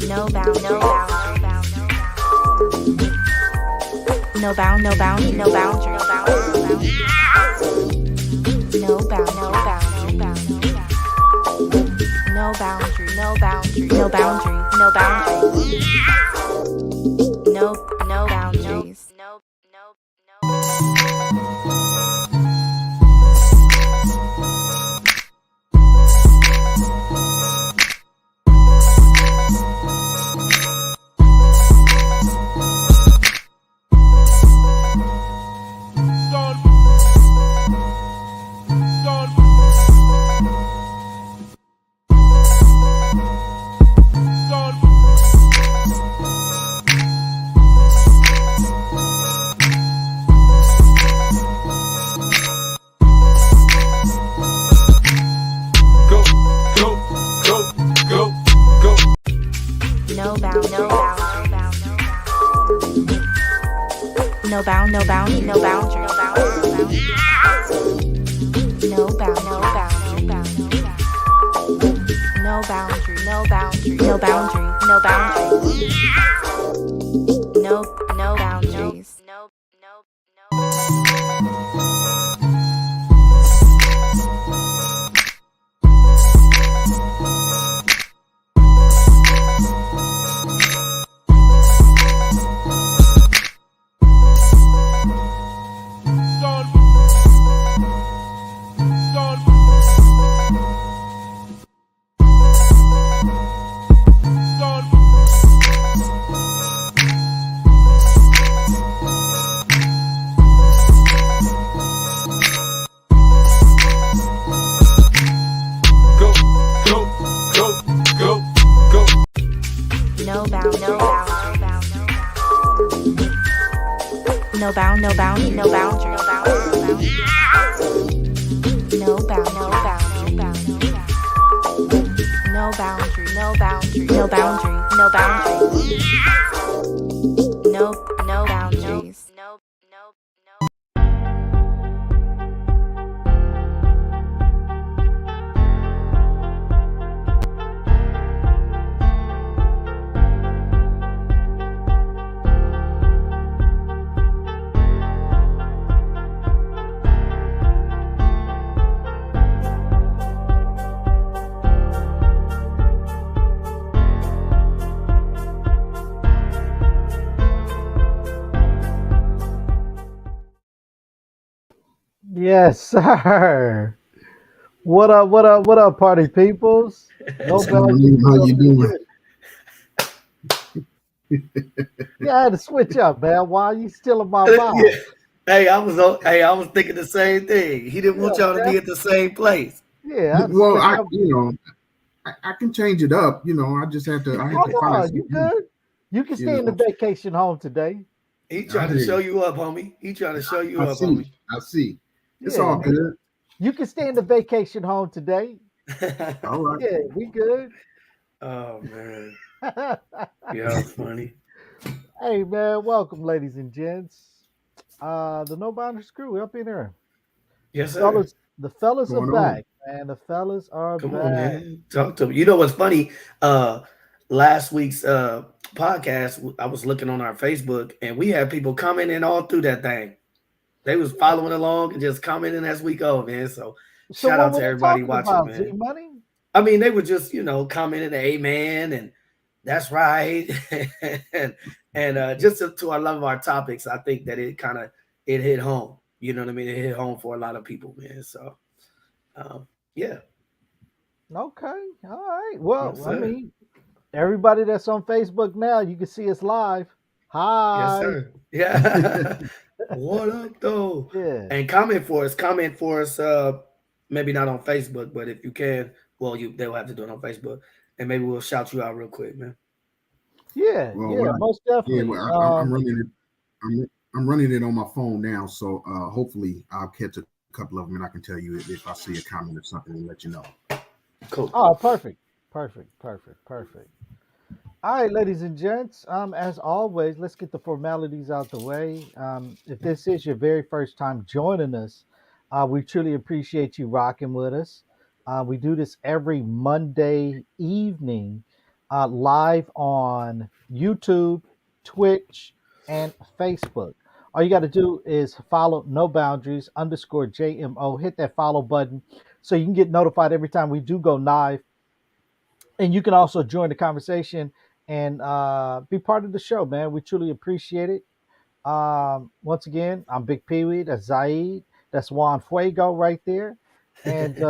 No bound, no bound, no bound, no bound, no bound, no boundary, no bound, no bound, no bound, no boundary, no boundary, no boundary, no boundary, no boundaries, Go, go, go, go, go. no bound, no bound, no bound, no bound, no boundary, no bound, no bound, no bound, no boundary, no boundary, no boundary, no boundary, no boundaries, Go, go, go, go, go. no bound, no bound, no bound, no bound, no boundary, no bound, no bound, no boundary, no boundary, no boundary, no boundary, no boundaries, Yes, sir. What up, what up, what up, party peoples? No What's going boundaries on? How you doing? Yeah, I had to switch up, man. Why you still in my Yeah. vibe? Hey, I was thinking the same thing. He didn't want Yeah, y'all to man. be at the same place. Yeah, I had to Well, switch up. I can change it up. I had Oh to find no, you something. good. You can You stay in the know, vacation home today. He I trying to hear show you. you up, homie. He trying to show you I up, see. homie. I see. It's Yeah, all good. you can stay in the vacation home today. All right. Yeah, we good. Oh man. Hey Yeah, funny. man, welcome, ladies and gents. The No Boundaries crew up in here. Yes, sir. Fellas, the fellas are Going on. back, man. The fellas are Come on, back. man. Talk to me. You know what's funny? Last week's podcast, I was looking on our Facebook and we had people commenting all through that thing. They was following along and just commenting as we go, man. So So shout what out were to they everybody talking watching, about, Z man. Money? I mean, they were just, commenting, amen, and that's right. and just to I love our topics, I think that it hit home. You know what I mean? It hit home for a lot of people, man. So yeah, Okay, all right. yes, Well, I sir. mean, everybody that's on Facebook now, you can see us live. Yes, Hi. sir. Yeah. What up though? Yeah. And comment for us, maybe not on Facebook, but if you can, well, they'll have to do it on Facebook. And maybe we'll shout you out real quick, man. Yeah, Well, yeah, most definitely. I'm running it. I'm running it on my phone now. So hopefully I'll catch a couple of them and I can tell you if I see a comment or something and let you know. Cool. Oh, perfect. Perfect. Perfect. Perfect. All right, ladies and gents. As always, let's get the formalities out the way. If this is your very first time joining us, we truly appreciate you rocking with us. We do this every Monday evening live on YouTube, Twitch, and Facebook. All you got to do is follow No Boundaries underscore JMO. Hit that follow button so you can get notified every time we do go live. And you can also join the conversation and be part of the show, man. We truly appreciate it. Once again, I'm Big Pee Wee. That's Zaid. That's Juan Fuego right there. And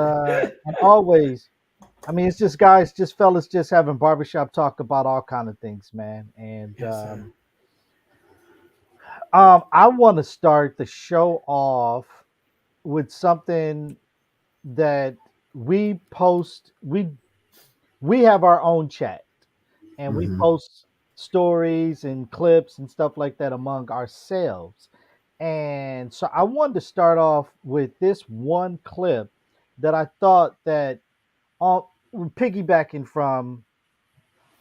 always, I mean, it's just guys, just fellas, just having barbershop talk about all kind of things, man. And Yes, sir. I want to start the show off with something that we post. We have our own chat, and we Mhm. post stories and clips and stuff like that among ourselves. And so I wanted to start off with this one clip that I thought that on piggybacking from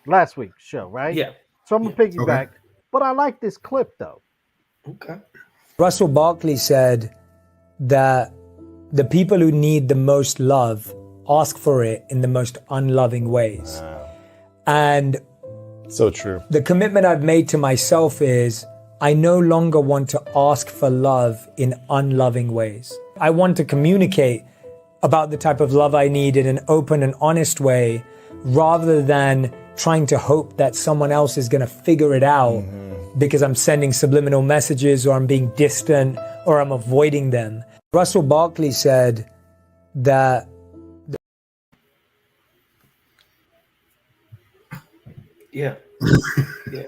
last week's show, right? Yeah. So I'm gonna Yeah. Okay. piggyback, but I like this clip though. Okay. Russell Barkley said that the people who need the most love ask for it in the most unloving ways. And So true. the commitment I've made to myself is I no longer want to ask for love in unloving ways. I want to communicate about the type of love I need in an open and honest way rather than trying to hope that someone else is going to figure it out because I'm sending subliminal messages or I'm being distant or I'm avoiding them. Russell Barkley said that Yeah. Yeah.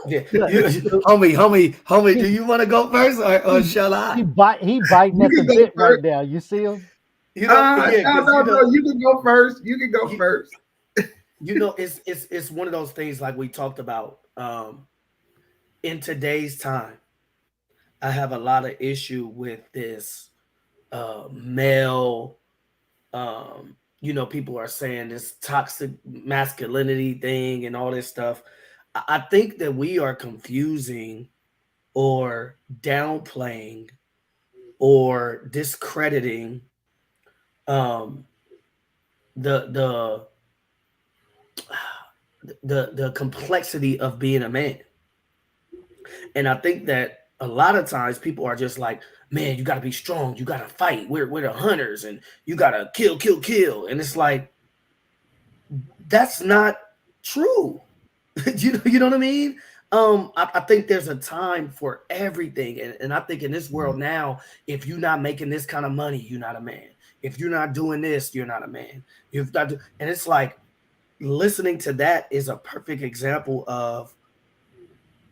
Yeah. Yeah, Homie, do you want to go first or shall he I? biting You at the can go bit right first. now. You see him? You know, yeah, No, 'cause, no, you know, no. You can go first. You can go you- first. it's one of those things like we talked about. In today's time, I have a lot of issue with this male people are saying this toxic masculinity thing and all this stuff. I think that we are confusing or downplaying or discrediting um the the complexity of being a man. And I think that a lot of times people are just like, man, you got to be strong, you got to fight, we're the hunters, and you got to kill. And it's like, that's not true. You know what I mean? I think there's a time for everything. And I think in this world now, if you're not making this kind of money, you're not a man. If you're not doing this, you're not a man. You've got to, and it's like listening to that is a perfect example of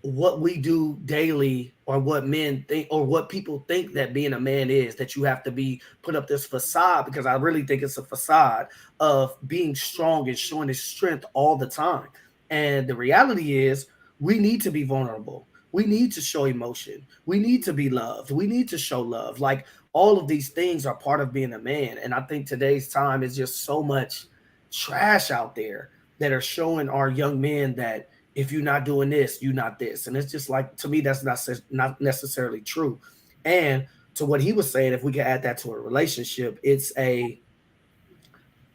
what we do daily, or what men think, or what people think that being a man is, that you have to be put up this facade, because I really think it's a facade of being strong and showing his strength all the time. And the reality is we need to be vulnerable, we need to show emotion, we need to be loved, we need to show love. Like, all of these things are part of being a man. And I think today's time is just so much trash out there that are showing our young men that if you're not doing this, you're not this. And it's just like, to me, that's not necessarily true. And to what he was saying, if we could add that to a relationship,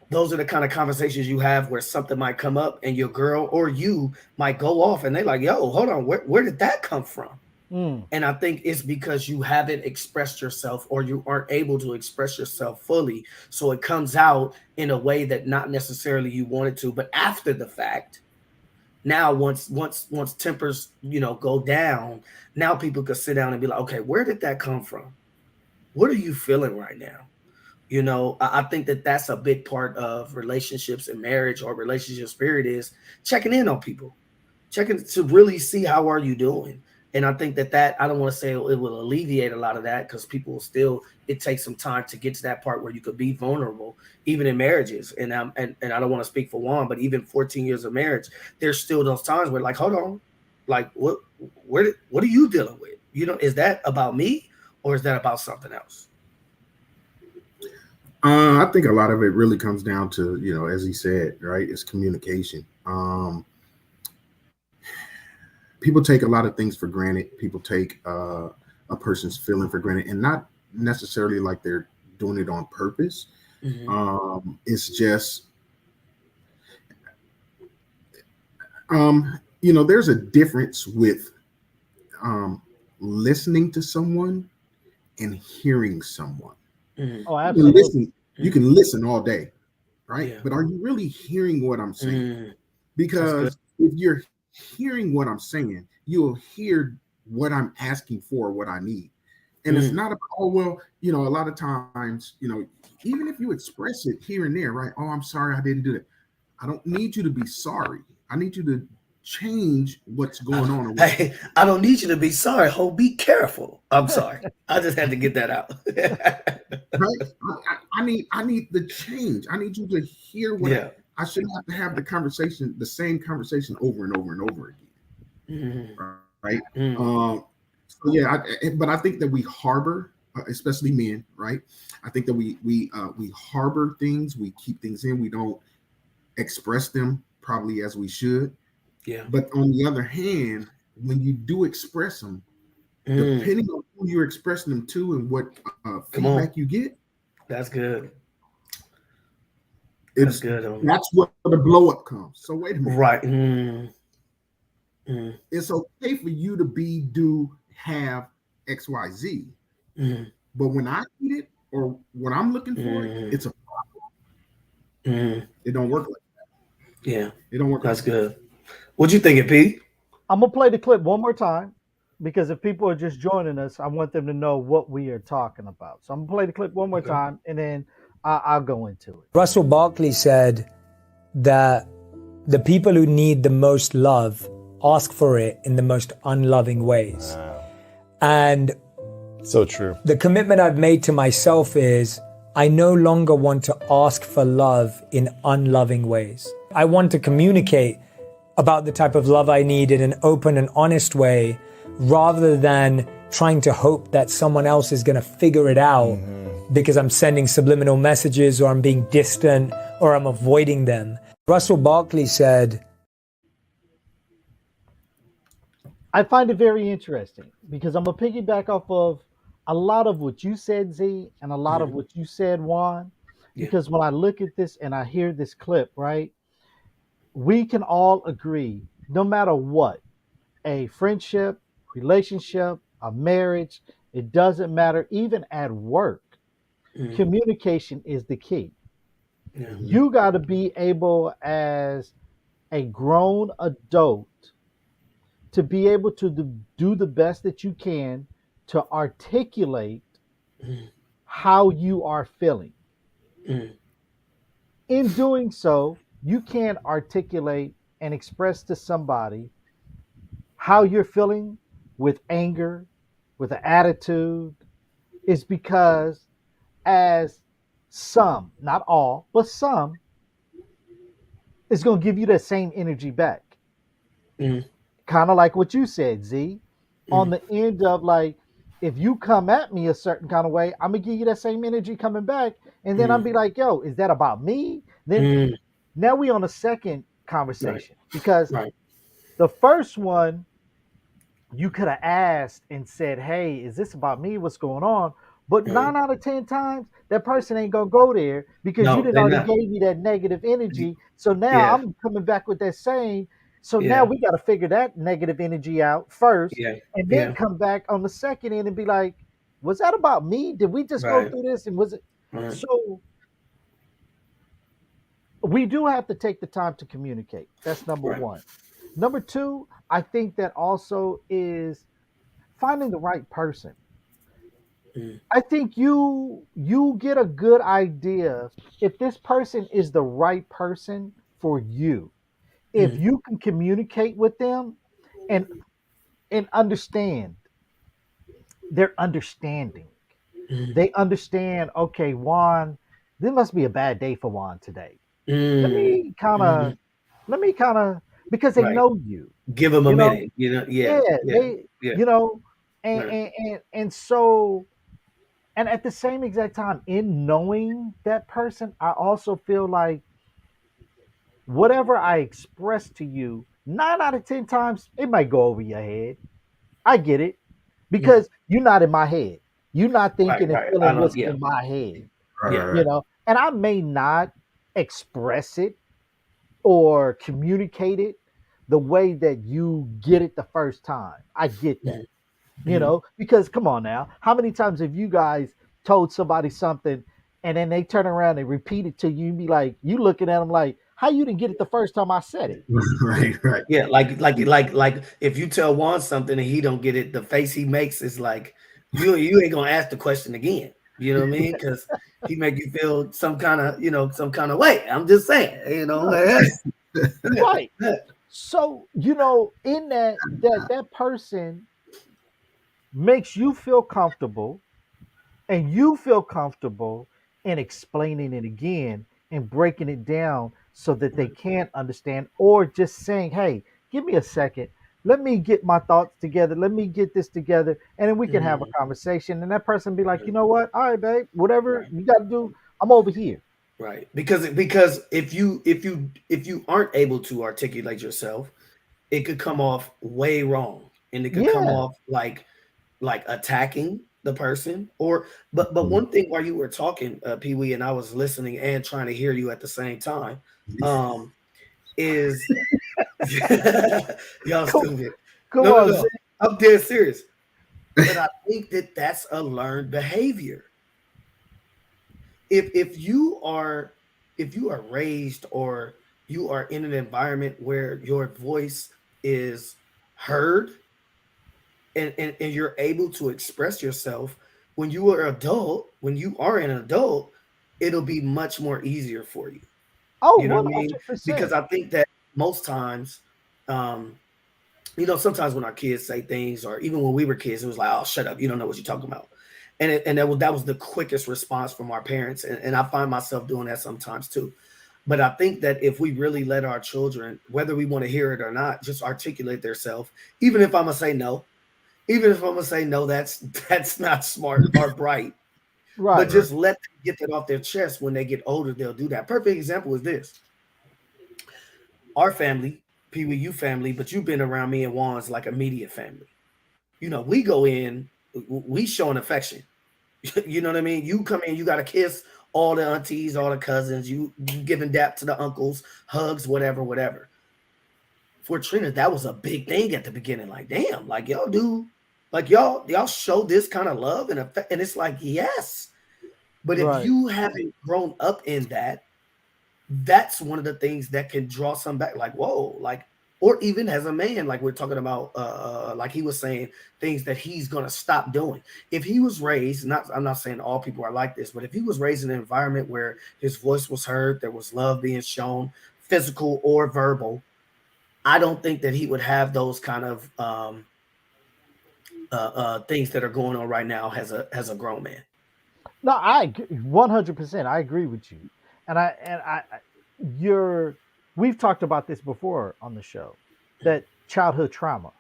those are the kind of conversations you have where something might come up and your girl or you might go off and they're like, yo, hold on, where did that come from? Mm. And I think it's because you haven't expressed yourself, or you aren't able to express yourself fully. So it comes out in a way that not necessarily you wanted to, but after the fact. Now, once tempers, go down, now people could sit down and be like, okay, where did that come from? What are you feeling right now? I think that that's a big part of relationships and marriage, or relationship spirit, is checking in on people, checking to really see how are you doing. And I think that I don't want to say it will alleviate a lot of that, because people will still, it takes some time to get to that part where you could be vulnerable, even in marriages. And and I don't want to speak for Juan, but even 14 years of marriage, there's still those times where, like, hold on, like, what are you dealing with? Is that about me, or is that about something else? I think a lot of it really comes down to, as he said, right, it's communication. People take a lot of things for granted. People take a person's feeling for granted, and not necessarily like they're doing it on purpose. Mm-hmm. It's just, There's a difference with um, listening to someone and hearing someone. Mm, Oh, You can absolutely. listen, you can listen all day, right? yeah. But are you really hearing what I'm saying? Mm, that's good. Because if you're hearing what I'm saying, you'll hear what I'm asking for, what I need. And it's Mm, not about, oh, well, a lot of times, even if you express it here and there, right? Oh, I'm sorry, I didn't do that. I don't need you to be sorry. I need you to change what's going on or what's hey, I don't need you to be sorry. Ho, be careful. I'm sorry. I just had to get that out. right. I need the change. I need you to hear what yeah. I shouldn't have to have the same conversation over and over and over again. Mm, Right. mm, So yeah, but I think that we harbor, especially men, right? I think that we harbor things, we keep things in, we don't express them probably as we should. yeah. But on the other hand, when you do express them, Mm, depending on who you're expressing them to and what come on. feedback you get, That's good. That's it's good. that's where the blow up comes. So wait a minute, Right. Mm, mm, it's okay for you to do have XYZ, mm, but when I need it or when I'm looking for it, mm, it's a mm. it don't work like Yeah. it don't work like That's good. What you thinking, P? I'm gonna play the clip one more time because if people are just joining us, I want them to know what we are talking about. So I'm gonna play the clip one more Okay. time, and then I'll go into it. Russell Barkley said that the people who need the most love ask for it in the most unloving ways. And So true. the commitment I've made to myself is I no longer want to ask for love in unloving ways. I want to communicate about the type of love I need in an open and honest way rather than trying to hope that someone else is going to figure it out because I'm sending subliminal messages or I'm being distant or I'm avoiding them. Russell Barkley said, I find it very interesting because I'm gonna piggyback off of a lot of what you said, Z, and a lot of what you said, Juan. Yeah. Because when I look at this and I hear this clip, right, we can all agree, no matter what, a friendship, relationship, a marriage, it doesn't matter, even at work, Mm, communication is the key. yeah. You got to be able, as a grown adult, to be able to do the best that you can to articulate Mm, how you are feeling. mm, In doing so, you can articulate and express to somebody how you're feeling with anger, with an attitude, is because as some, not all, but some, is going to give you that same energy back. mm, Kind of like what you said, Z, on mm, the end of like, if you come at me a certain kind of way, I'm gonna give you that same energy coming back, and then I'll mm, be like, "Yo, is that about me?" Then mm. now we on a second Right. conversation because Right. the first one you could have asked and said, "Hey, is this about me? What's going on?" But Right. 9 out of 10 times, that person ain't gonna go there because you No, didn't they're already not. gave me that negative energy. So now Yeah. I'm coming back with that same. So now Yeah. we got to figure that negative energy out first, Yeah. and then Yeah. come back on the second end and be like, "Was that about me? Did we just go Right. through this? And was it?" Right. So we do have to take the time to communicate. That's number Right. one. Number two, I think that also is finding the right person. Mm, I think you get a good idea if this person is the right person for you. If mm, you can communicate with them and understand, they're understanding. mm, They understand, okay, Juan, this must be a bad day for Juan today. Let mm, me kind mhm. of let me kind of because they Right. know you, Give them a you know. minute. You know. Yeah, Yeah. Yeah. they, Yeah. you know, Right. and so, and at the same exact time, in knowing that person, I also feel like whatever I express to you, 9 out of 10 times, it might go over your head. I get it Mm. because you're not in my head. You're not Right. thinking and Right. I feeling don't. what's Yeah. in my head, Yeah. right, you know. And I may not express it or communicate it, the way that you get it the first time. I get that. You Mhm. know, because come on now, how many times have you guys told somebody something and then they turn around and repeat it to you and be like, you looking at them like, how you didn't get it the first time I said it? Right, right. Yeah, like if you tell Juan something and he don't get it, the face he makes is like you ain't gonna ask the question again. You know what I mean? Because he make you feel some kind of some kind of way. I'm just saying, Right. Right. So, you know, in that person makes you feel comfortable and you feel comfortable in explaining it again and breaking it down so that they can understand, or just saying, hey, give me a second, let me get my thoughts together, let me get this together, and then we can have a Mhm. conversation, and that person be like, you know what, all right, babe, whatever Right. you got to do, I'm over here. Right. Because if you aren't able to articulate yourself, it could come off way wrong, and it could come Yeah. off like attacking the person. But one thing while you were talking, Pee Wee, and I was listening and trying to hear you at the same time, um, is y'all come, stupid. come No, no, on, Z. no. I'm dead serious. But I think that that's a learned behavior. If you are raised or you are in an environment where your voice is heard and you're able to express yourself when you are an adult, it'll be much more easier for you. Oh, You know what I mean? Because 100%. I think that most times, um, sometimes when our kids say things, or even when we were kids, it was like, "Oh, shut up! You don't know what you're talking about," and that was the quickest response from our parents, and I find myself doing that sometimes too. But I think that if we really let our children, whether we want to hear it or not, just articulate themselves, even if I'm gonna say no, even if I'm gonna say no, that's not smart or bright, but Right. Right. just let them get that off their chest. When they get older, they'll do that. Perfect example is this: our family, Pee Wee, you family, but you've been around me and Juan's like immediate family. We go in, we showing affection. You know what I mean? You come in, you got to kiss all the aunties, all the cousins, you giving dap to the uncles, hugs, whatever, whatever. For Trina, that was a big thing at the beginning. Like, damn, like y'all do, like y'all show this kind of love and affect, and it's like, yes. But if Right. you haven't grown up in that, that's one of the things that can draw some back. Like, whoa, like, or even as a man, like we're talking about, like he was saying, things that he's gonna stop doing. If he was raised, I'm not saying all people are like this, but if he was raised in an environment where his voice was heard, there was love being shown, physical or verbal, I don't think that he would have those kind of things that are going on right now as a grown man. No, 100%. I agree with you, you're. We've talked about this before on the show, that childhood trauma,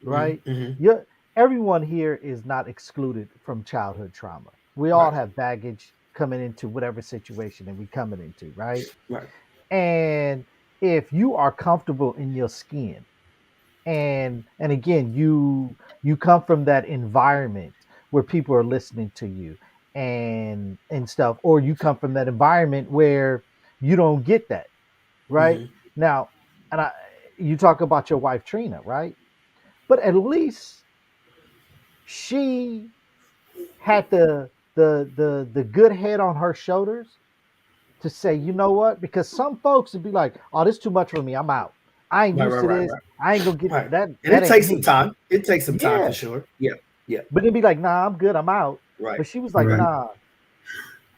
Mhm, right? mhm. You Everyone here is not excluded from childhood trauma. We all Right, have baggage coming into whatever situation that we coming into, right? right. And if you are comfortable in your skin, and again, you come from that environment where people are listening to you and stuff, or you come from that environment where you don't get that, right? Mhm. Now, and I you talk about your wife Trina, right? But at least she had the good head on her shoulders to say, you know what? Because some folks would be like, oh, this is too much for me, I'm out, I ain't Right, used right, to right, this, right, I ain't gonna get right. that, And that it ain't takes some me. time. It takes some time for Yeah. sure. Yeah, yeah. But it'd be like, nah, I'm good, I'm out. Right, But she was like, Right. nah,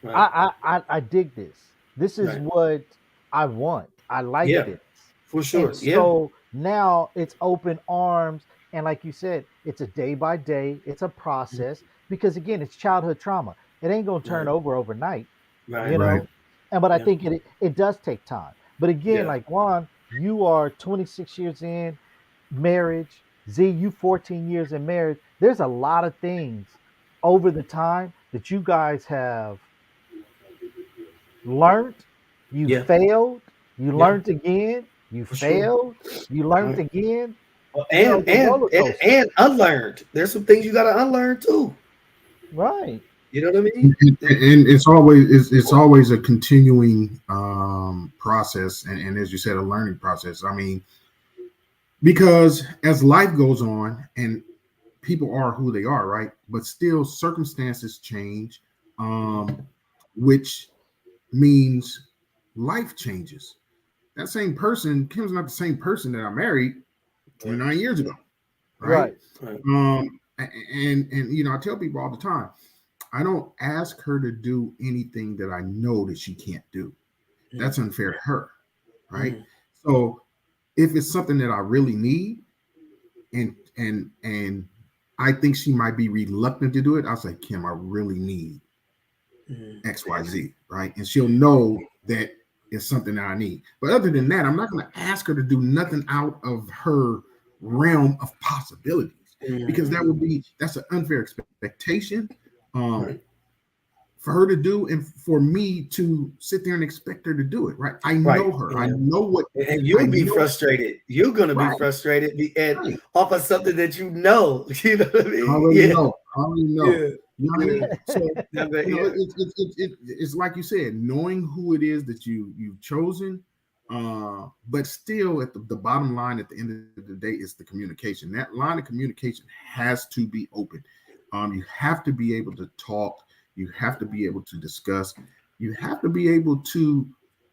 right, I dig this. This is right. what I want. I like Yeah, this. for And sure. Yeah. so now it's open arms. And like you said, it's a day by day, it's a Mhm. process, because again, it's childhood trauma. It ain't gonna turn Right, over overnight, right. you Right. know. And but I Yeah, think it does take time. But again, yeah. like Juan, you are 26 years in marriage. Z, you 14 years in marriage. There's a lot of things over the time that you guys have learned, you Yeah, failed, you yeah, learned again, you for sure. failed, you learned Right. again. Well, You know, and it's a and roller and coaster. and unlearned. There's some things you got to unlearn too. Right. You know what I And, mean? and it's always a continuing process, and as you said, a learning process. I mean, Because as life goes on and people are who they are, right? But still circumstances change, which means life changes. That same person, Kim's not the same person that I married 29 years ago, right? Right. Right. And I tell people all the time, I don't ask her to do anything that I know that she can't do. That's unfair to her, right? So if it's something that I really need, and I think she might be reluctant to do it, I'll say, Kim, I really need XYZ, right? And she'll know that it's something that I need. But other than that, I'm not going to ask her to do nothing out of her realm of possibilities, because that's an unfair expectation for her to do, and for me to sit there and expect her to do it, right? I know her. I know what. And you'll be frustrated. You're going to be frustrated off of something that you know. You know what I mean? I already know. Yeah. You know what I mean? So it's like you said, knowing who it is that you've chosen, but still at the bottom line at the end of the day is the communication. That line of communication has to be open. You have to be able to talk. You have to be able to discuss. You have to be able to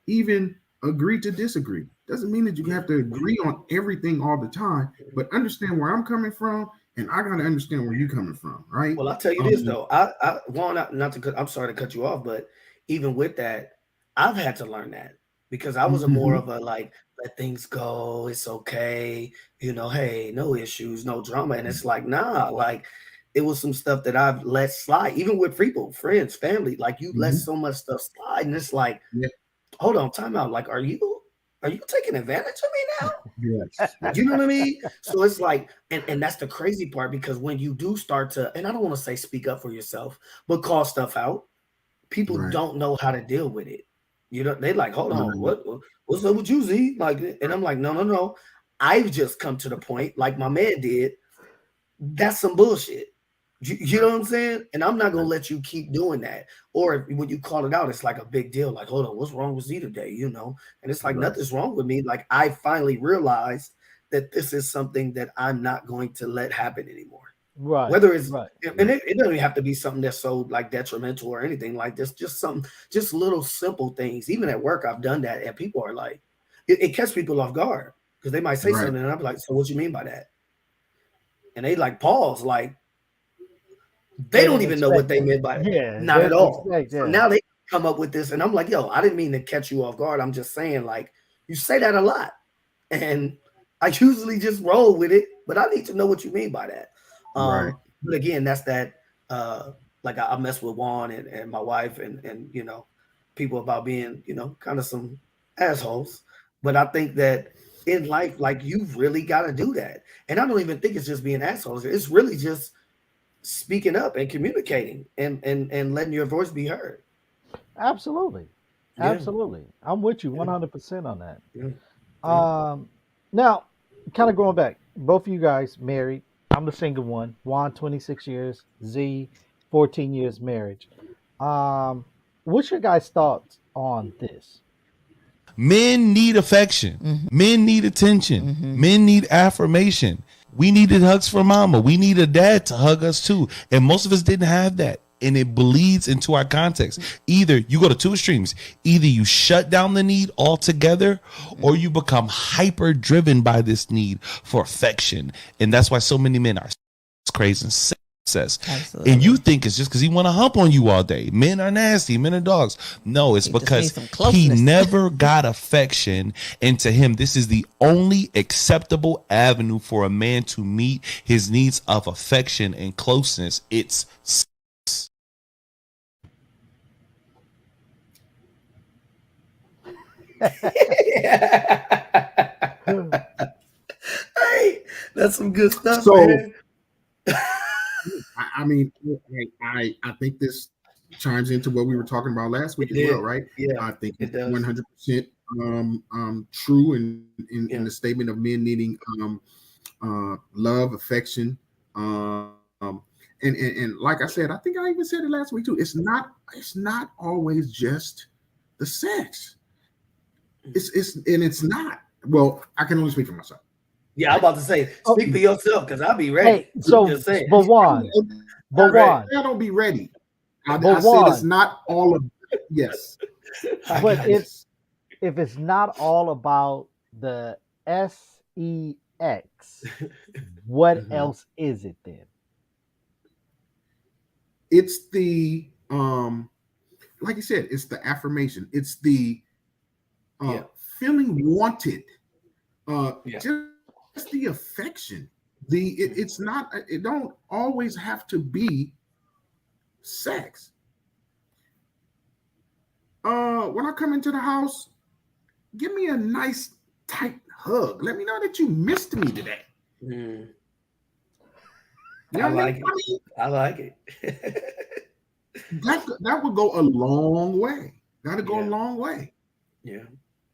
even agree to disagree. Doesn't mean that you have to agree on everything all the time, but understand where I'm coming from, and I gotta understand where you're coming from, right? Well, I'll tell you this though. I'm sorry to cut you off, but even with that, I've had to learn that, because I was more of a like, let things go, it's okay, hey, no issues, no drama. And it's like, nah, like it was some stuff that I've let slide, even with people, friends, family. Like you let so much stuff slide, and it's like, hold on, time out. Like, are you taking advantage of me now? Yes. You know what I mean? So it's like, and that's the crazy part, because when you do start to, and I don't want to say speak up for yourself, but call stuff out, people don't know how to deal with it. They like, hold on, what's up with you, Z? Like, and I'm like, no. I've just come to the point, like my man did. That's some bullshit. You know what I'm saying? And I'm not gonna let you keep doing that. Or when you call it out, it's like a big deal. Like, hold on, what's wrong with Z today? And it's like nothing's wrong with me. Like, I finally realized that this is something that I'm not going to let happen anymore. Right. Whether it's and it doesn't have to be something that's so like detrimental or anything like this. Just little simple things. Even at work, I've done that, and people are like, it catches people off guard, because they might say something, and I'm like, so what you mean by that? And they like pause, like they don't even know what they meant by it. Yeah, Not at all. So yeah. now they come up with this, and I'm like, yo, I didn't mean to catch you off guard. I'm just saying, like, you say that a lot, and I usually just roll with it, but I need to know what you mean by that. But again, that's that. Like I mess with Juan and my wife and people about being kind of some assholes. But I think that in life, like, you've really got to do that. And I don't even think it's just being assholes. It's really just speaking up and communicating and letting your voice be heard. Absolutely. Yeah. Absolutely. I'm with you 100% on that. Yeah. Now, kind of going back, both of you guys married. I'm the single one. Juan, 26 years. Z, 14 years marriage. What's your guys' thoughts on this? Men need affection. Men need attention. Men need affirmation. We needed hugs from mama. We need a dad to hug us too. And most of us didn't have that. And it bleeds into our context. Either you go to two extremes. Either you shut down the need altogether, or you become hyper driven by this need for affection. And that's why so many men are crazy and obsessed. Absolutely. And you think it's just because he want to hump on you all day. Men are nasty. Men are dogs. No, it's because he never got affection. And to him, this is the only acceptable avenue for a man to meet his needs of affection and closeness. It's Hey, that's some good stuff. So, man. I mean, I think this chimes into what we were talking about last week as well, right? Yeah, I think it it's does. 100% true in the statement of men needing love, affection, and like I said, I think I even said it last week too. It's not always just the sex. It's not. Well, I can only speak for myself. Yeah, I'm about to say, speak for yourself because I'll be ready. Hey, so I'm just saying. but Juan, but Juan, I don't be ready. I but said it's Juan, not all of yes. I but got if you. if it's not all about the sex, what Mhm. else is it then? It's the like you said, it's the affirmation. It's the uh Yeah, feeling wanted. yeah. Just the affection. It's not, it don't always have to be sex. When I come into the house, give me a nice tight hug. Let me know that you missed me today. Mm, You I know what I mean? like it. I like it. That would go a long way. That'd go a Yeah, long way. yeah.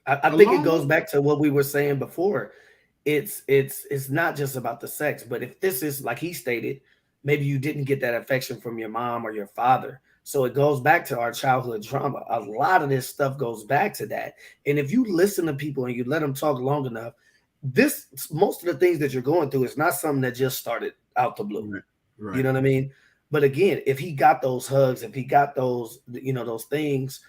I A think it long goes way. back to what we were saying before. It's not just about the sex, but if this is like he stated, maybe you didn't get that affection from your mom or your father. So it goes back to our childhood trauma. A lot of this stuff goes back to that. And if you listen to people and you let them talk long enough, this most of the things that you're going through is not something that just started out the blue. Right. You Right. know what I mean? But again, if he got those hugs, if he got those, those things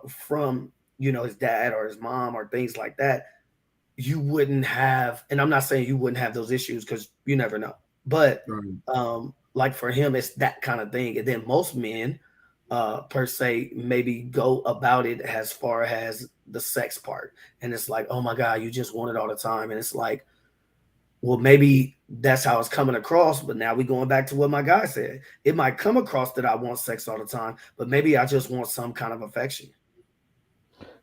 from, his dad or his mom or things like that, you wouldn't have, and I'm not saying you wouldn't have those issues because you never know. But Right. like for him, it's that kind of thing. And then most men, per se, maybe go about it as far as the sex part. And it's like, oh my God, you just want it all the time. And it's like, well, maybe that's how it's coming across. But now we're going back to what my guy said. It might come across that I want sex all the time, but maybe I just want some kind of affection.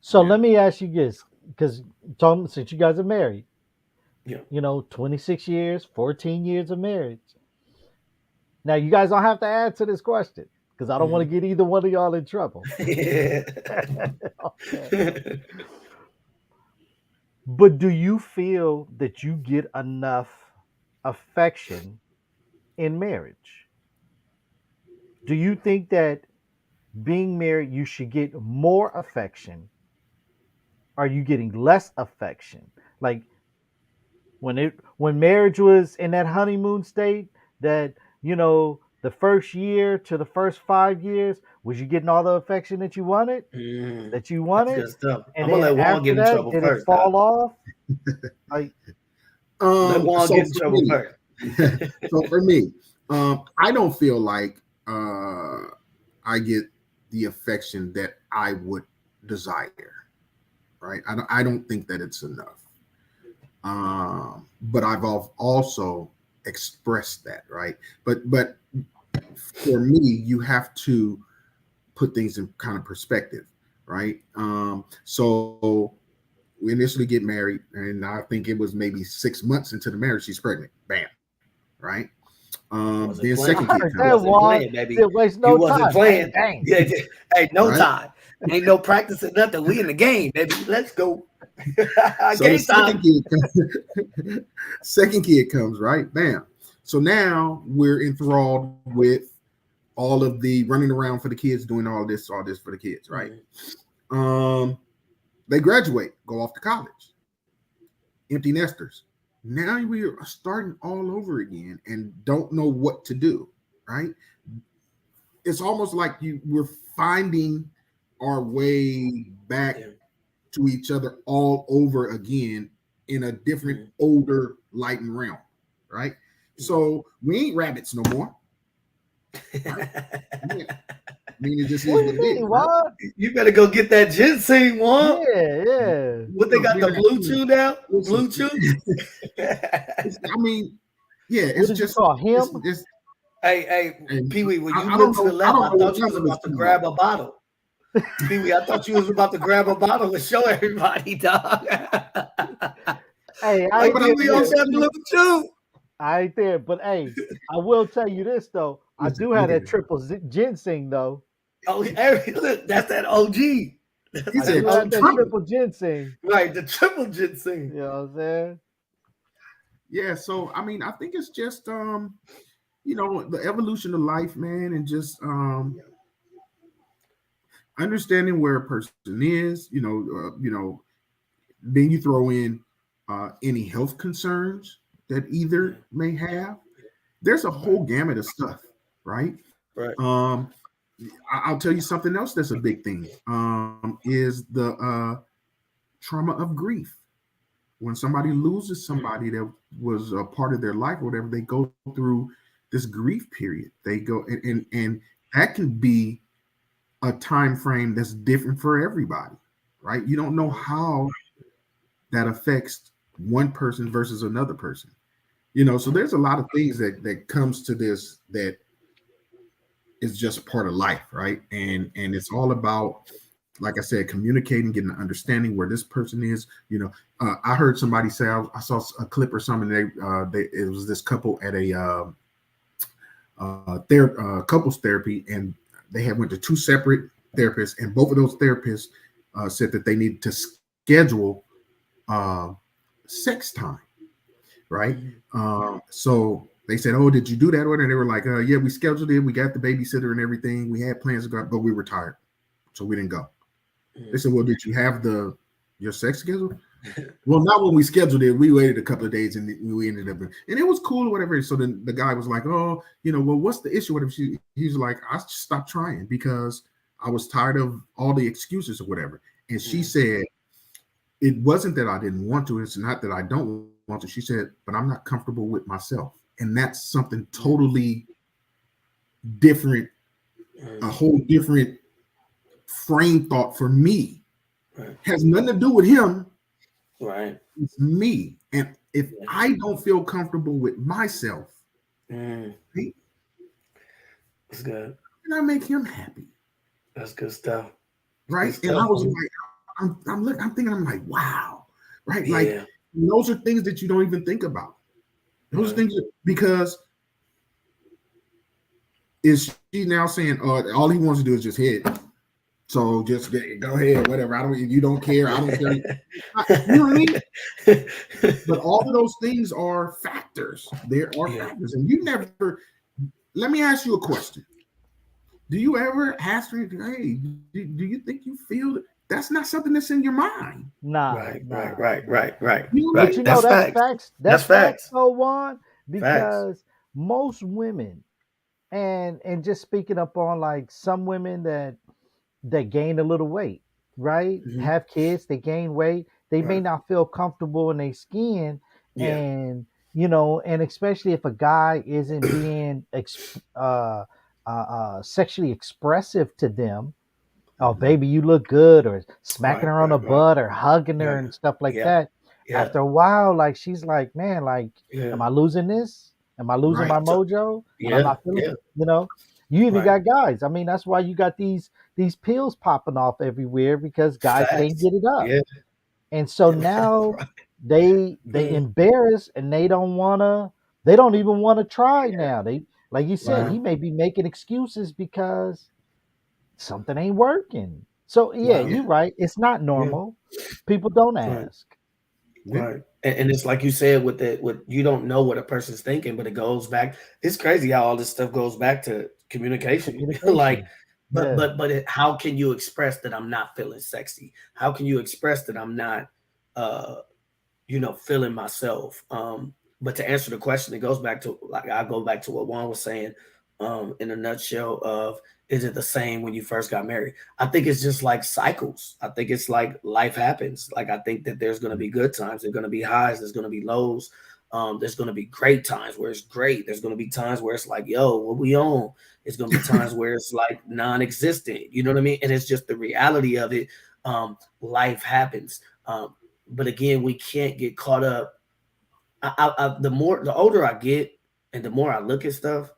So Yeah. let me ask you this, because since you guys are married, Yeah. 26 years, 14 years of marriage. Now you guys don't have to answer this question because I don't want to Mhm. get either one of y'all in trouble. Yeah. Okay. But do you feel that you get enough affection in marriage? Do you think that being married you should get more affection? Are you getting less affection? Like when marriage was in that honeymoon state, that the first year to the first 5 years, was you getting all the affection that you wanted? Mm, That you that's wanted? good stuff. And I'm gonna then let Juan after get in that, trouble did it first, Doc. fall off? Like, Let Juan So get in for trouble me, first. so for me, I don't feel like I get the affection that I would desire. Right. I don't think that it's enough. But I've also expressed that, right? But for me, you have to put things in kind of perspective, right? So we initially get married, and I think it was maybe 6 months into the marriage, she's pregnant. Bam, right? Wasn't Then playing. I second kid heard You that comes, wasn't one. playing, baby. Didn't waste You no wasn't time. Bang, playing. bang. Yeah, hey, no right? time. Ain't no practicing nothing. We in the game, baby. Let's go. So the Game time. second kid comes, right? Bam. So now we're enthralled with all of the running around for the kids, doing all this for the kids, right? Mhm. Um, they graduate, go off to college, empty nesters. Now we are starting all over again and don't know what to do, right? It's almost like we're finding our way back Yeah. to each other all over again in a different, Mhm. older, lightened realm, right? Mhm. So we ain't rabbits no more, right? Yeah. I mean, it just What is do what you it is, mean? right? What? You better go get that ginseng, Juan. Yeah, yeah. What they got We're the not, blue chew now? listen, Blue chew? I mean, yeah, What it's did you just, call him? it's Hey, and Pee Wee, when you I look don't to the know, I left, don't I know what thought you was number it's about to called. grab a bottle. Pee Wee, I thought you was about to grab a bottle and show everybody, dog. Hey, I No, Like ain't but Pee there Wee on yet. listen, that blue chew. I ain't there. But hey, I will tell you this though. I listen, do have look at that it. triple ginseng though. Oh, look, that's that OG. He That's I that said do have that triple. OG. triple ginseng. Right, the triple ginseng. You know what I'm saying? Yeah, so I mean, I think it's just the evolution of life, man, and just understanding where a person is, then you throw in any health concerns that either may have. There's a whole gamut of stuff, right? Right. I'll tell you something else that's a big thing, is the trauma of grief. When somebody loses somebody that was a part of their life or whatever, they go through this grief period. They go and that can be a time frame that's different for everybody, right? You don't know how that affects one person versus another person. So there's a lot of things that comes to this that is just part of life, right? And it's all about, like I said, communicating, getting an understanding where this person is. I heard somebody say, I saw a clip or something. It was this couple at a couples therapy, and they had went to two separate therapists, and both of those therapists said that they needed to schedule sex time, right? So they said, "Oh, did you do that?" And they were like, "Yeah, we scheduled it. We got the babysitter and everything. We had plans to go, but we were tired, so we didn't go." They said, "Well, did you have your sex schedule?" Well, not when we scheduled it. We waited a couple of days and we ended up, and it was cool or whatever. So then the guy was like, "Oh, well, what's the issue?" Whatever. He's like, "I just stopped trying because I was tired of all the excuses or whatever." And she said, "It wasn't that I didn't want to. It's not that I don't want to." She said, "But I'm not comfortable with myself." And that's something totally different, a whole different frame thought for me. Right. Has nothing to do with him. Right. It's me. And if I don't feel comfortable with myself, That's good. and I make him happy. That's good stuff. Right. Good and stuff. I was like, I'm thinking, I'm like, wow. Right. Yeah. Like those are things that you don't even think about. Those are things because is she now saying, all he wants to do is just hit. So just go ahead, whatever. You don't care. I don't care. You know what I mean? But all of those things are factors. There are factors. And let me ask you a question. Do you ever ask her, hey, do you think you feel it? That's not something that's in your mind. Nah. Right. But that's facts. That's facts, though, Juan, because most women, and just speaking up on like some women that gain a little weight, right? Have kids, they gain weight. They may not feel comfortable in their skin, and and especially if a guy isn't being sexually expressive to them. Oh, baby, you look good, or smacking her on the butt, or hugging her and stuff like that. After a while, like she's like, man, like, am I losing this? Am I losing my mojo? Am I not feeling it? You even got guys. I mean, that's why you got these pills popping off everywhere because guys can't get it up. And so now they embarrass and they don't even want to try now. They, like you said, he may be making excuses because something ain't working. So you're right. It's not normal. People don't ask. Right. And it's like you said with you don't know what a person's thinking, but it goes back. It's crazy how all this stuff goes back to communication. Like, but how can you express that I'm not feeling sexy? How can you express that I'm not, feeling myself? But to answer the question, it goes back to, like, I go back to what Juan was saying, in a nutshell of, is it the same when you first got married? I think it's just like cycles. I think it's like life happens. Like, I think that there's going to be good times. There's going to be highs. There's going to be lows. There's going to be great times where it's great. There's going to be times where it's like, yo, what we on? It's going to be times where it's like non-existent. You know what I mean? And it's just the reality of it. Life happens. But again, we can't get caught up. The older I get and the more I look at stuff,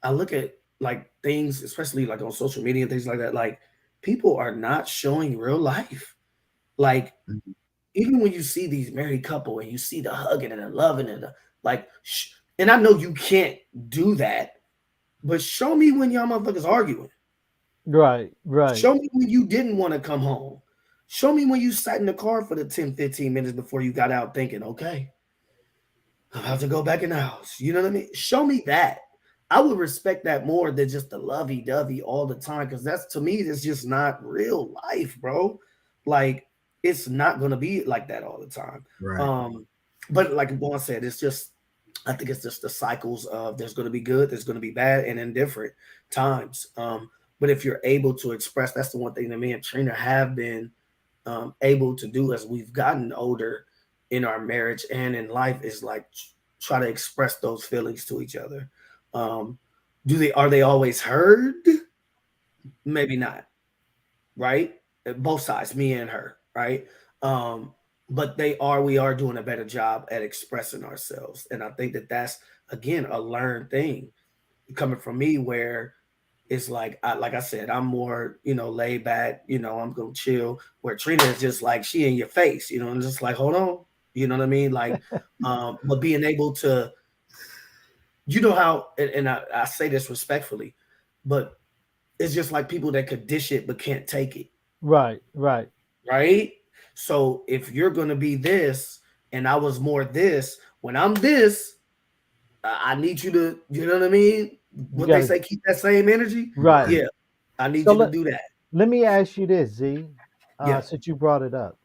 I look at like things, especially like on social media and things like that. Like, people are not showing real life. Like, even when you see these married couple and you see the hugging and the loving and and I know you can't do that, but show me when y'all motherfuckers arguing. Right. Show me when you didn't want to come home. Show me when you sat in the car for the 10, 15 minutes before you got out thinking, okay, I have to go back in the house. You know what I mean? Show me that. I would respect that more than just the lovey-dovey all the time, because that's, to me, that's just not real life, bro. Like, it's not going to be like that all the time. Right. But like Juan said, it's just, I think it's just the cycles of there's going to be good, there's going to be bad, and in different times. But if you're able to express, that's the one thing that me and Trina have been able to do as we've gotten older in our marriage and in life, is like try to express those feelings to each other. Are they always heard? Maybe not, right? Both sides, me and her, right? But we are doing a better job at expressing ourselves. And I think that that's, again, a learned thing coming from me, where it's like, like I said, I'm more, laid back, I'm going to chill, where Trina is just like, she in your face, and just like, hold on, you know what I mean? Like, but being able to, how, and I say this respectfully, but it's just like people that could dish it but can't take it. Right. Right. So if you're going to be this and I was more this, when I'm this, I need you to, you know what I mean? What they say, keep that same energy. Right. Yeah. I need you to do that. Let me ask you this, Z, Yeah. since you brought it up.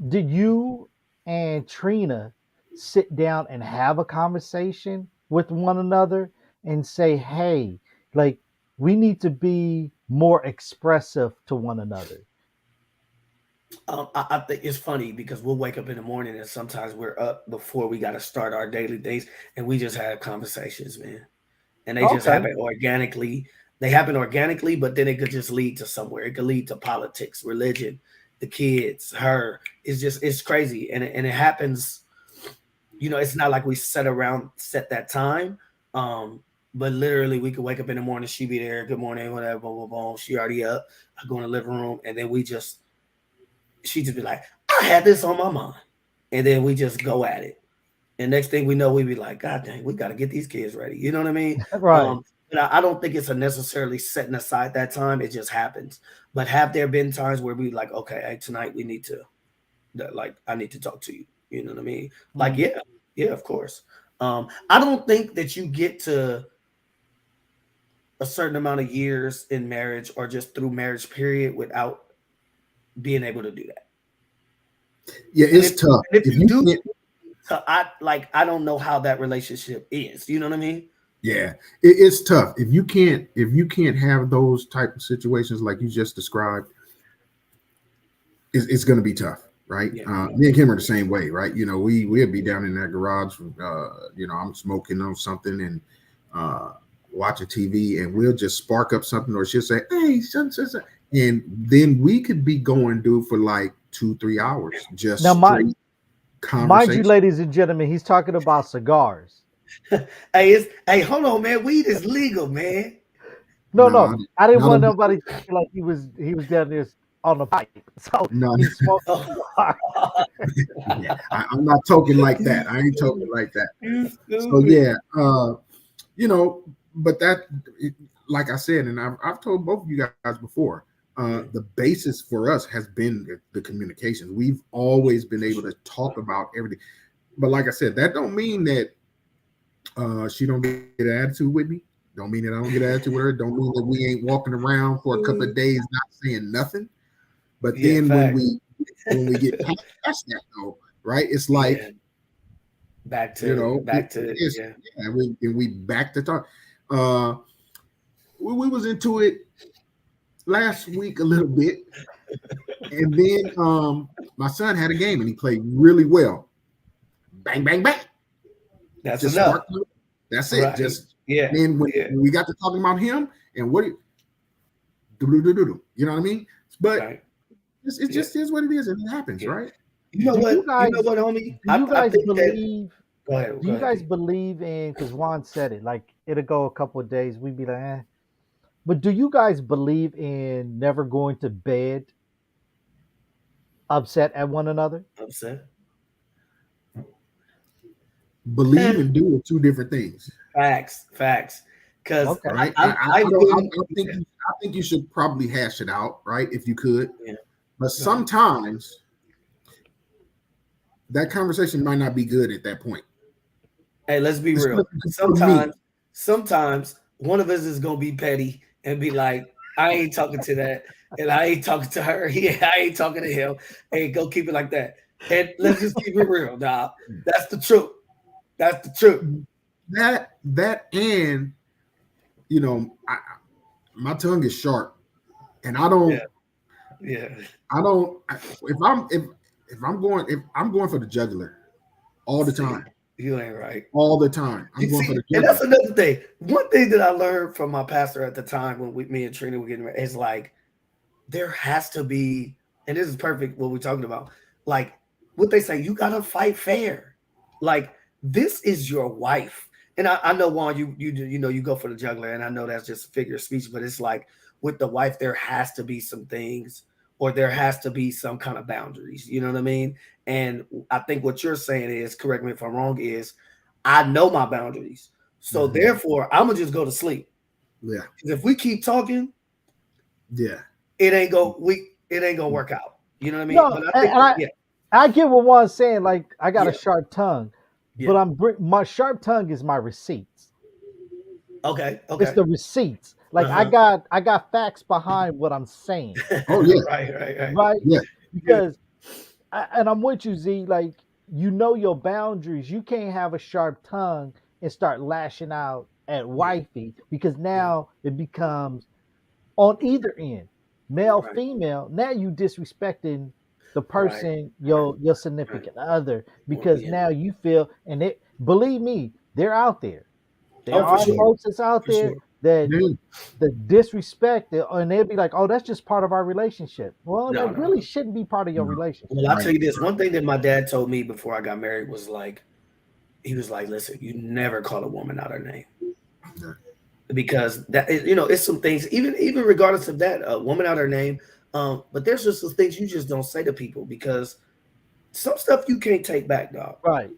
Did you and Trina sit down and have a conversation with one another and say, hey, like, we need to be more expressive to one another? I think it's funny because we'll wake up in the morning and sometimes we're up before we got to start our daily days, and we just have conversations, man. And they just happen organically. They happen organically, but then it could just lead to somewhere. It could lead to politics, religion, the kids, her. It's crazy. And it happens, it's not like we set that time. But literally we could wake up in the morning, she be there, good morning, whatever, boom, boom, boom. She already up. I go in the living room, and then she just be like, I had this on my mind. And then we just go at it. And next thing we know, we be like, God dang, we got to get these kids ready. You know what I mean? Right. But I don't think it's a necessarily setting aside that time. It just happens. But have there been times where we like, okay, hey, tonight we need to, I need to talk to you. You know what I mean? Like, yeah, of course. I don't think that you get to a certain amount of years in marriage or just through marriage period without being able to do that. Yeah, it's tough. If you do, so I don't know how that relationship is. You know what I mean? Yeah, it's tough. If you can't have those type of situations like you just described, it's going to be tough, right? Yeah. Me and Kim are the same way, right? We'd be down in that garage, I'm smoking on something and watching TV, and we'll just spark up something, or she'll say, hey, and then we could be going, dude, for like 2-3 hours just now, straight conversation. Mind you, ladies and gentlemen, he's talking about cigars. Hey, hold on, man. Weed is legal, man. No. I didn't want nobody to feel like he was down there on the pipe. So he smoked a cigar. Yeah, I'm not talking like that. I ain't talking like that. So yeah, but that, like I said, and I've told both of you guys before, the basis for us has been the communications. We've always been able to talk about everything. But like I said, that don't mean that she don't get an attitude with me. Don't mean that I don't get an attitude with her. Don't mean that we ain't walking around for a couple of days not saying nothing. But then when we get past that, though, right? It's like back to we back to talk. We was into it last week a little bit, and then my son had a game and he played really well. Bang, bang, bang. That's just enough. That's it. Right. Then when we got to talking about him and what you know what I mean? But it just is what it is, and it happens, right? You know what, homie? Do you guys believe? Go ahead. Do you guys believe in? Because Juan said it. Like, it'll go a couple of days, we'd be like, eh. But do you guys believe in never going to bed upset at one another? Upset. Believe and do are two different things. Facts. Because right, I think you should probably hash it out, right? If you could, but sometimes that conversation might not be good at that point. Hey, let's be real. Sometimes one of us is gonna be petty and be like, I ain't talking to that, and I ain't talking to her. Yeah, I ain't talking to him. Hey, go keep it like that. And let's just keep it real, dog. That's the truth. That's the truth. That and my tongue is sharp, and I don't. Yeah. If I'm going for the jugular all the time. You ain't right. All the time. I'm going for the jugular. And that's another thing. One thing that I learned from my pastor at the time when me and Trina were getting married is like, there has to be, and this is perfect what we're talking about. Like what they say, you gotta fight fair. Like this is your wife. And I know Juan, you go for the jugular, and I know that's just a figure of speech, but it's like with the wife, there has to be some things, or there has to be some kind of boundaries. You know what I mean? And I think what you're saying is, correct me if I'm wrong, is I know my boundaries. So therefore, I'm gonna just go to sleep. Yeah. If we keep talking, it ain't gonna work out. You know what I mean? No, But I think, I get what Juan's saying. Like I got a sharp tongue, but my sharp tongue is my receipts. Okay. It's the receipts. Like I got facts behind what I'm saying. Oh yeah. Right. Yeah. Because and I'm with you, Z. Like your boundaries. You can't have a sharp tongue and start lashing out at wifey, because now it becomes on either end, male, female. Now you disrespecting the person, your significant other, because now you feel, and it, believe me, they're out there. There are folks that's out there that the disrespect, and they'll be like, "Oh, that's just part of our relationship." Well, that really shouldn't be part of your relationship. Well, I'll tell you this. One thing that my dad told me before I got married was like, he was like, "Listen, you never call a woman out her name." Because that, it's some things, even regardless of that, a woman out her name. But there's just some things you just don't say to people, because some stuff you can't take back, dog. Right.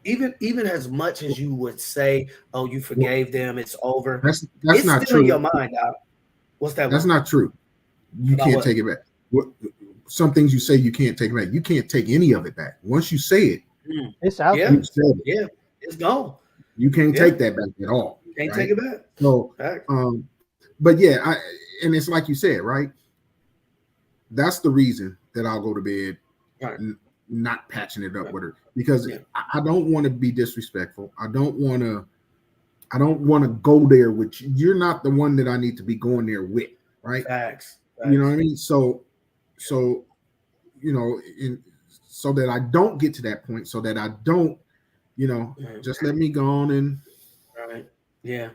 Even as much as you would say, "Oh, you forgave them, it's over." That's it's not still true. in your mind, dog. What's that? That's not true. You can't take it back. Some things you say you can't take it back. You can't take any of it back. Once you say it, it's out there. Yeah, it's gone. You can't take that back at all. Can't take it back. So, but yeah, and it's like you said, right? That's the reason that I'll go to bed not patching it up with her, because I don't want to be disrespectful. I don't want to go there with you. You're not the one that I need to be going there with, right? Facts. You know what I mean? So so that I don't get to that point, so that I don't, just let me go on and. Right. Yeah.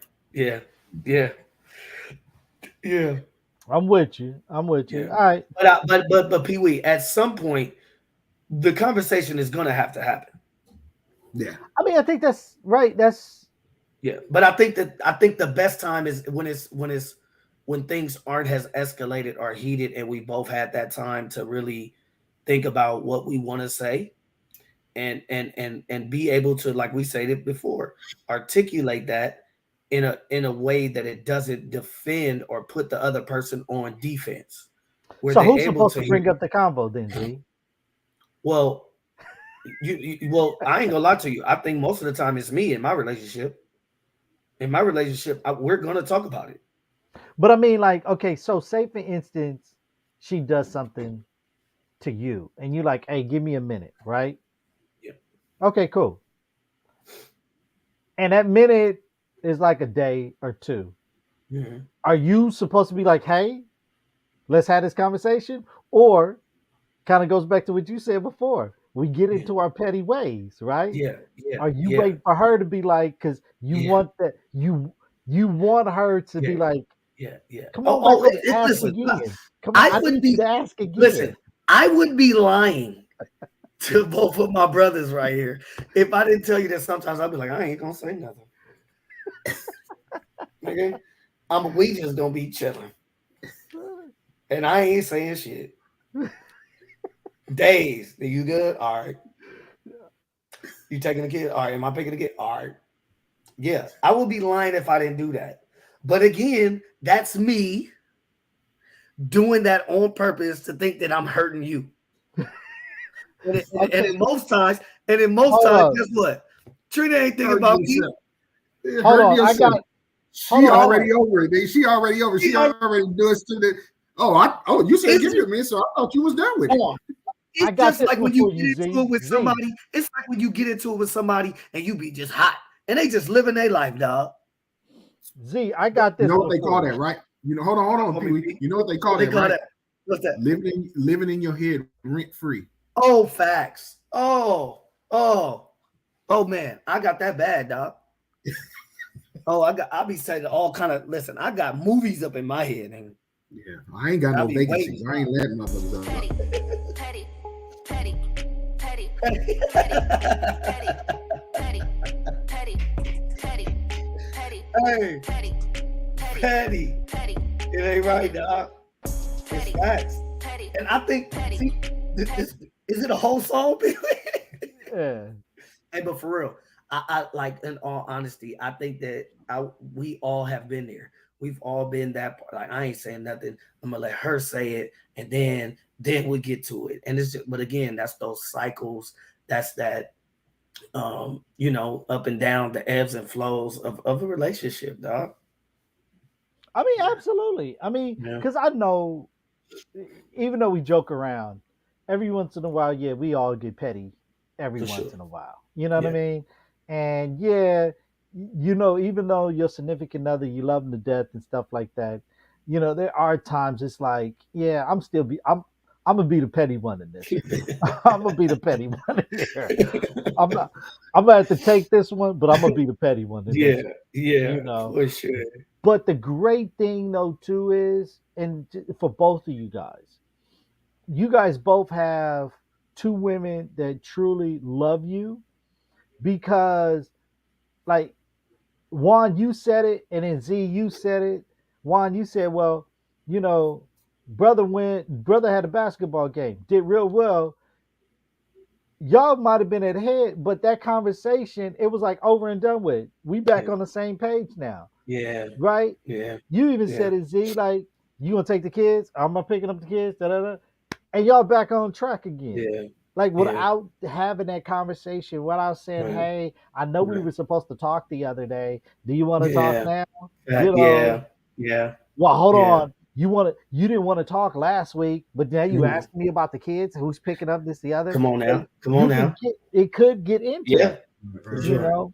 I'm with you. All right. But Pee Wee, at some point, the conversation is gonna have to happen. Yeah. I mean, I think that's right. But I think the best time is when things aren't as escalated or heated, and we both had that time to really think about what we want to say, and be able to, like we said before, articulate that in a way that it doesn't defend or put the other person on defense. So who's supposed to bring up the convo then, D? Well, well, I ain't gonna lie to you. I think most of the time it's me in my relationship. In my relationship, we're gonna talk about it. But I mean, like, okay, so say for instance, she does something to you, and you're like, "Hey, give me a minute," right? Yeah. Okay, cool. And that minute is like a day or two. Mm-hmm. Are you supposed to be like, "Hey, let's have this conversation," or kind of goes back to what you said before? We get into our petty ways, right? Yeah. Are you waiting for her to be like, because you want that you want her to be like, yeah. Come on, listen, again. Come on, I need you to ask again. Listen, I would be lying to both of my brothers right here if I didn't tell you that sometimes I'd be like, I ain't gonna say nothing. Okay, we just gonna be chilling, and I ain't saying shit. Days, are you good? All right. You taking the kid? All right. Am I picking the kid? All right. Yeah, I would be lying if I didn't do that. But again, that's me doing that on purpose to think that I'm hurting you. And in most times, guess what? Trina ain't thinking about me. Hold on, Hold She on, hold already on. over it. She already over. She already doing to the. Oh, you said give me a minute, so I thought you was done with it. Hold on. I It's got just this like one when you for get you, into Z. it with Z. somebody. It's like when you get into it with somebody and you be just hot and they just living their life, dog. Z, I got You this know what one they for call you. that, right? You know, hold on, Pee Wee. You know what they call that, right? What's that? Living in your head rent free. Oh, facts. Oh, man, I got that bad, dog. I'll be saying all kind of. Listen, I got movies up in my head, and Yeah, I ain't got no be vacancies. waiting. I ain't letting motherfuckers up. Petty, petty, petty, Petty. petty, petty, petty, petty, Hey, petty, petty. petty, It ain't right, dog. It's facts. petty, And I think, see, is it a whole song, people? Yeah. Hey, but for real, I like, in all honesty, I think that we all have been there. We've all been that. Like, I ain't saying nothing. I'm gonna let her say it, and then we get to it. And it's just, but again, that's those cycles. That's that, up and down, the ebbs and flows of a relationship, dog. I mean, absolutely. I mean, Yeah. because I know, even though we joke around, every once in a while, yeah, we all get petty every For once sure. in a while. You know what I Yeah. mean? And yeah, even though your significant other, you love them to death and stuff like that, there are times it's like, yeah, I'm gonna be the petty one in this. I'm gonna be the petty one in here. I'm not. I'm gonna have to take this one, but I'm gonna be the petty one in this. Yeah, You know. for sure. But the great thing though too is, and for both of you guys both have two women that truly love you because, like, Juan, you said it, and then Z, you said it. Juan, you said, well, you know, brother had a basketball game, did real well. Y'all might have been at head, but that conversation, it was like over and done with. We back on the same page now, Yeah, right? yeah, You even said it, Z, like, you gonna take the kids? I'm not picking up the kids, da da da. And y'all back on track again. yeah, Like, yeah. without having that conversation, without saying, Right. hey, I know we Right. were supposed to talk the other day. Do you want to talk Yeah. now? Yeah. Well, hold Yeah. on. You didn't want to talk last week, but now you asking me about the kids, who's picking up this, the other. Come on now. Like, Come on now. It could get into Yeah. that, For you sure. know.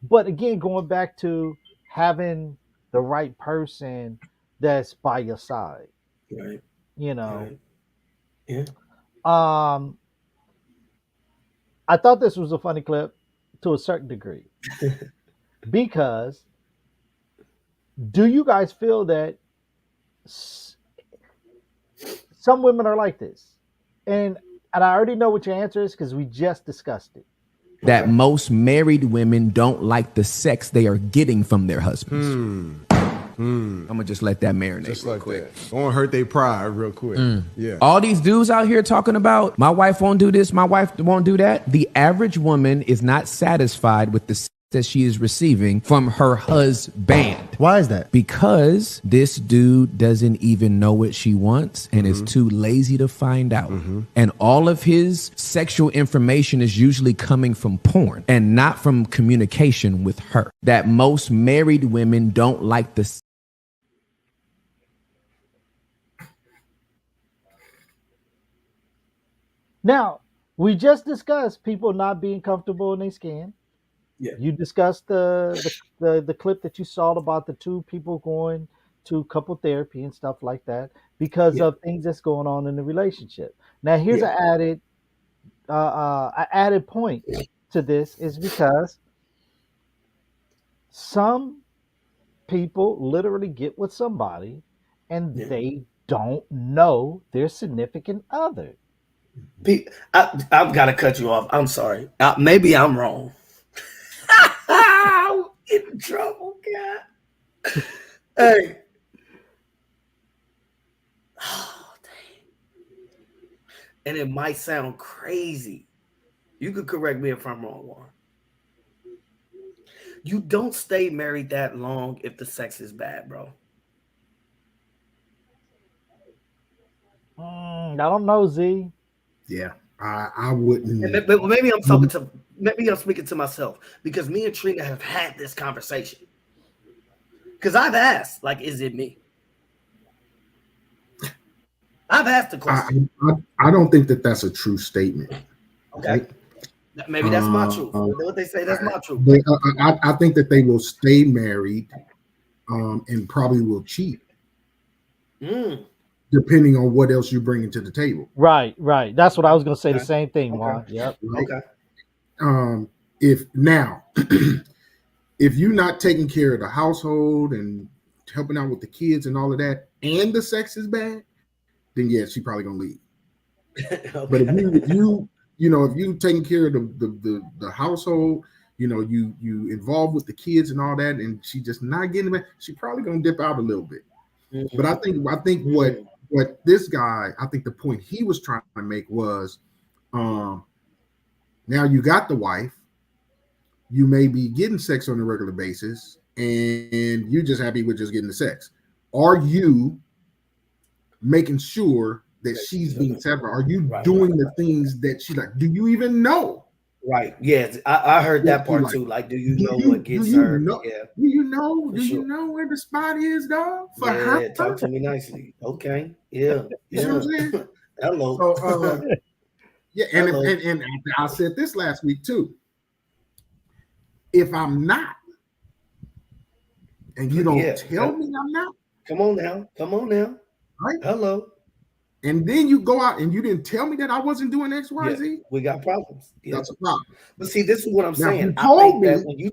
But again, going back to having the right person that's by your side, Right. you know. Right. Yeah. I thought this was a funny clip to a certain degree because do you guys feel that some women are like this? And I already know what your answer is because we just discussed it. That most married women don't like the sex they are getting from their husbands. I'm gonna just let that marinate Just real like quick. that. Don't hurt their pride real quick. Yeah. All these dudes out here talking about my wife won't do this, my wife won't do that. The average woman is not satisfied with the sex that she is receiving from her husband. Why is that? Because this dude doesn't even know what she wants and is too lazy to find out. And all of his sexual information is usually coming from porn and not from communication with her. That most married women don't like the Now, we just discussed people not being comfortable in their skin. Yeah. You discussed the clip that you saw about the two people going to couple therapy and stuff like that because of things that's going on in the relationship. Now, here's an added point to this is because some people literally get with somebody and they don't know their significant other. I've got to cut you off. I'm sorry. Maybe I'm wrong. I'm in trouble, God. Hey. Oh, dang. And it might sound crazy. You could correct me if I'm wrong, Warren. You don't stay married that long if the sex is bad, bro. I don't know, Z. Yeah, I wouldn't. But maybe I'm speaking to myself because me and Trina have had this conversation. Because I've asked, like, is it me? I've asked the question. I don't think that that's a true statement. Okay. Maybe that's my truth. What they say, that's my truth. But I think that they will stay married and probably will cheat. Depending on what else you bring to the table. Right. That's what I was going to say. The same thing, Juan. Yep. Right? Okay. If now, if you're not taking care of the household and helping out with the kids and all of that, and the sex is bad, then yeah, she probably gonna leave. Okay. But if you taking care of the household, you involved with the kids and all that, and she just not getting it back, she probably gonna dip out a little bit. Mm-hmm. But I think what this guy, I think the point he was trying to make was, now you got the wife, you may be getting sex on a regular basis, and you're just happy with just getting the sex. Are you making sure that she's being separate? Are you doing the things that she like? Do you even know? Right. Yes, I heard that part too. Like, do you know what gets her? Yeah. Do you know? Do you know where the spot is, dog? For her? Talk to me nicely. Okay. Yeah. You know what I'm saying? Hello. So, yeah, and I said this last week too. If I'm not, and you don't tell me I'm not, come on now. Right? Hello. And then you go out and you didn't tell me that I wasn't doing X, Y, Z. We got problems. Yeah. That's a problem. But see, this is what I'm saying. I think that when you,